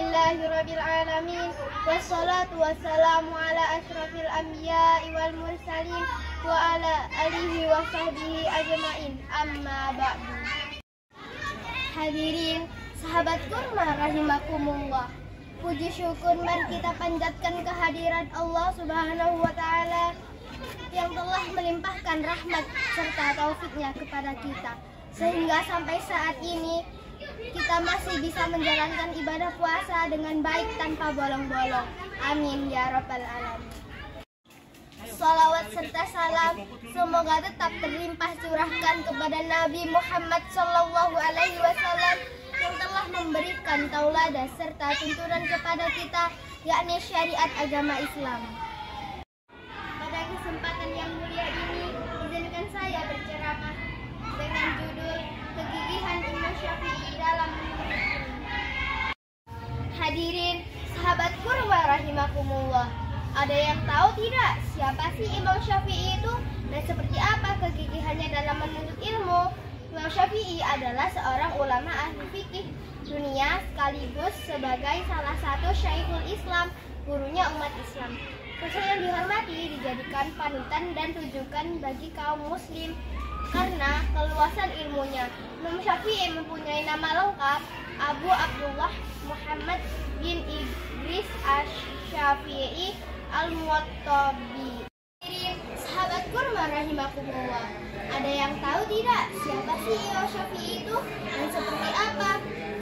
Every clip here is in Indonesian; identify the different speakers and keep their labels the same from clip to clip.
Speaker 1: Alhamdulillahirrabbilalamin. Wassalatu wassalamu ala ashrafil anbiya'i wal mursalin wa ala alihi wa sahbihi ajma'in. Amma ba'du. Hadirin sahabat kurma rahimakumullah. Puji syukur mari kita panjatkan kehadiran Allah Subhanahu wa taala yang telah melimpahkan rahmat serta taufiknya kepada kita, sehingga sampai saat ini kita masih bisa menjalankan ibadah puasa dengan baik tanpa bolong-bolong. Amin ya rabbal alamin. Salawat serta salam semoga tetap terlimpah curahkan kepada Nabi Muhammad sallallahu alaihi wasallam yang telah memberikan tauladan serta tuntunan kepada kita, yakni syariat agama Islam. Pada kesempatan yang mulia ini, izinkan saya berceramah dengan judul Kegigihan Imam Syafi'i dalam menuntut ilmu. Hadirin sahabat kurma rahimakumullah, ada yang tahu tidak siapa sih Imam Syafi'i itu dan seperti apa kegigihannya dalam menuntut ilmu? Imam Syafi'i adalah seorang ulama ahli fikih dunia sekaligus sebagai salah satu Syekhul Islam, gurunya umat Islam. Sosok yang dihormati dijadikan panutan dan rujukan bagi kaum muslim karena keluasan ilmunya. Imam Syafi'i mempunyai nama lengkap Abu Abdullah Muhammad bin Idris Asy-Syafi'i Al-Muwattabi. Sahabat kurma rahimakumullah, ada yang tahu tidak siapa sih Imam Syafi'i itu dan seperti apa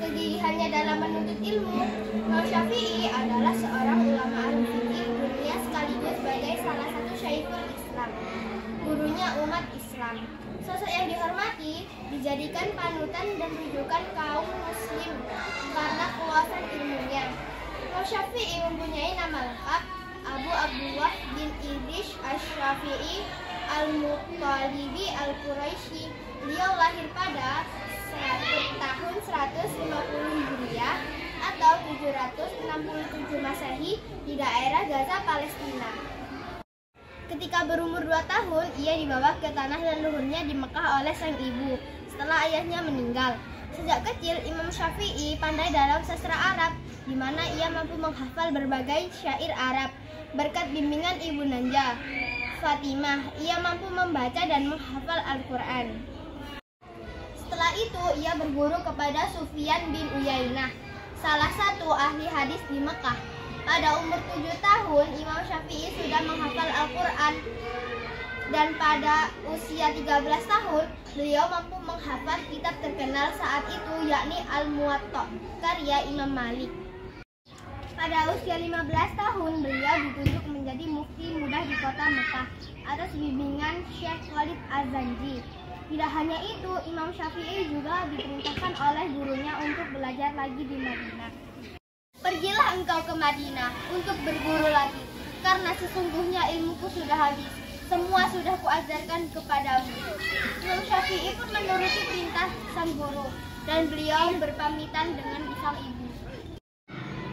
Speaker 1: kegigihannya dalam menuntut ilmu? Imam Syafi'i adalah seorang ulama ahli fikih dunia sekaligus sebagai salah satu Syekhul Islam, gurunya umat Islam. Sosok yang dihormati dijadikan panutan dan rujukan kaum muslim karena keluasan ilmunya. Imam Syafi'i mempunyai nama lengkap Abu Abdullah bin Idris Asy-Syafi'i Al-Muttalibi Al-Quraisy. Beliau lahir pada tahun 150 Hijriah atau 767 Masehi di daerah Gaza, Palestina. Ketika berumur 2 tahun, ia dibawa ke tanah leluhurnya di Mekah oleh sang ibu setelah ayahnya meninggal. Sejak kecil, Imam Syafi'i pandai dalam sastra Arab, di mana ia mampu menghafal berbagai syair Arab. Berkat bimbingan ibu Nanja, Fatimah, ia mampu membaca dan menghafal Al-Quran. Setelah itu, ia berguru kepada Sufyan bin Uyainah, salah satu ahli hadis di Mekah. Pada umur 7 tahun, Imam Syafi'i sudah menghafal Al-Quran. Dan pada usia 13 tahun, beliau mampu menghafal kitab terkenal saat itu, yakni Al-Muwatta, karya Imam Malik. Pada usia 15 tahun, beliau ditunjuk menjadi mufti muda di kota Mekah atas bimbingan Syekh Khalid Az-Zanji. Tidak hanya itu, Imam Syafi'i juga diperintahkan oleh gurunya untuk belajar lagi di Madinah. Pergilah engkau ke Madinah untuk berguru lagi, karena sesungguhnya ilmuku sudah habis. Semua sudah kuajarkan kepadamu. Imam Syafi'i pun menuruti perintah sang guru, dan beliau berpamitan dengan sang ibu.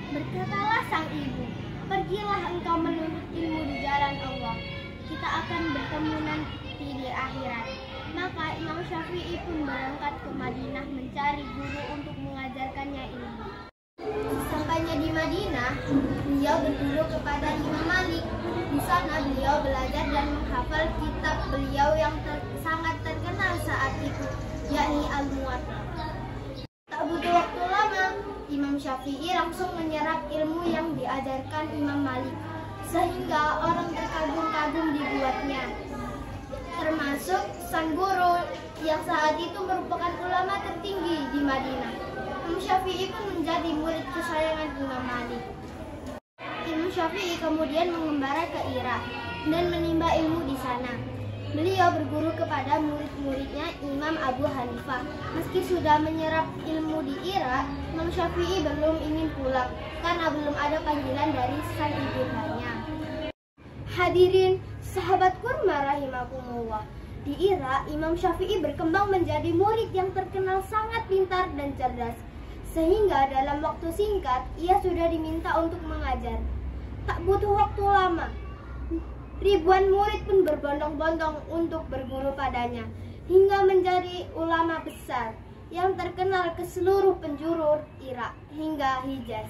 Speaker 1: Berkatalah sang ibu, pergilah engkau menuntut ilmu di jalan Allah. Kita akan bertemu nanti di akhirat. Maka Imam Syafi'i pun berangkat ke Madinah mencari guru untuk mengajarkannya ilmu. Sesampainya di Madinah, beliau berguru kepada Imam Malik. Di sana beliau belajar dan menghafal kitab beliau yang sangat terkenal saat itu, yakni Al-Muwatta. Tak butuh waktu lama, Imam Syafi'i langsung menyerap ilmu yang diajarkan Imam Malik, sehingga orang terkagum-kagum dibuatnya, termasuk sang guru yang saat itu merupakan ulama tertinggi di Madinah. Imam Syafi'i pun menjadi murid kesayangan Imam Malik. Imam Syafi'i kemudian mengembara ke Irak dan menimba ilmu di sana. Beliau berguru kepada murid-muridnya Imam Abu Hanifah. Meski sudah menyerap ilmu di Irak, Imam Syafi'i belum ingin pulang karena belum ada panggilan dari sang ibundanya. Hadirin sahabat kurma rahimakumullah, di Irak Imam Syafi'i berkembang menjadi murid yang terkenal sangat pintar dan cerdas, sehingga dalam waktu singkat ia sudah diminta untuk mengajar. Tak butuh waktu lama, ribuan murid pun berbondong-bondong untuk berguru padanya, hingga menjadi ulama besar yang terkenal ke seluruh penjuru Irak hingga Hijaz.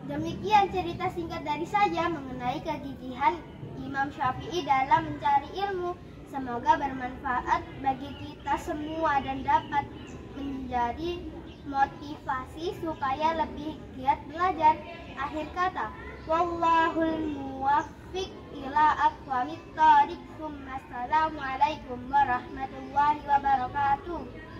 Speaker 1: Demikian cerita singkat dari saya mengenai kegigihan Imam Syafi'i dalam mencari ilmu. Semoga bermanfaat bagi kita semua dan dapat menjadi motivasi supaya lebih giat belajar. Akhir kata, wallahul muwaffiq ila aqwamit thoriq. Assalamualaikum warahmatullahi wabarakatuh.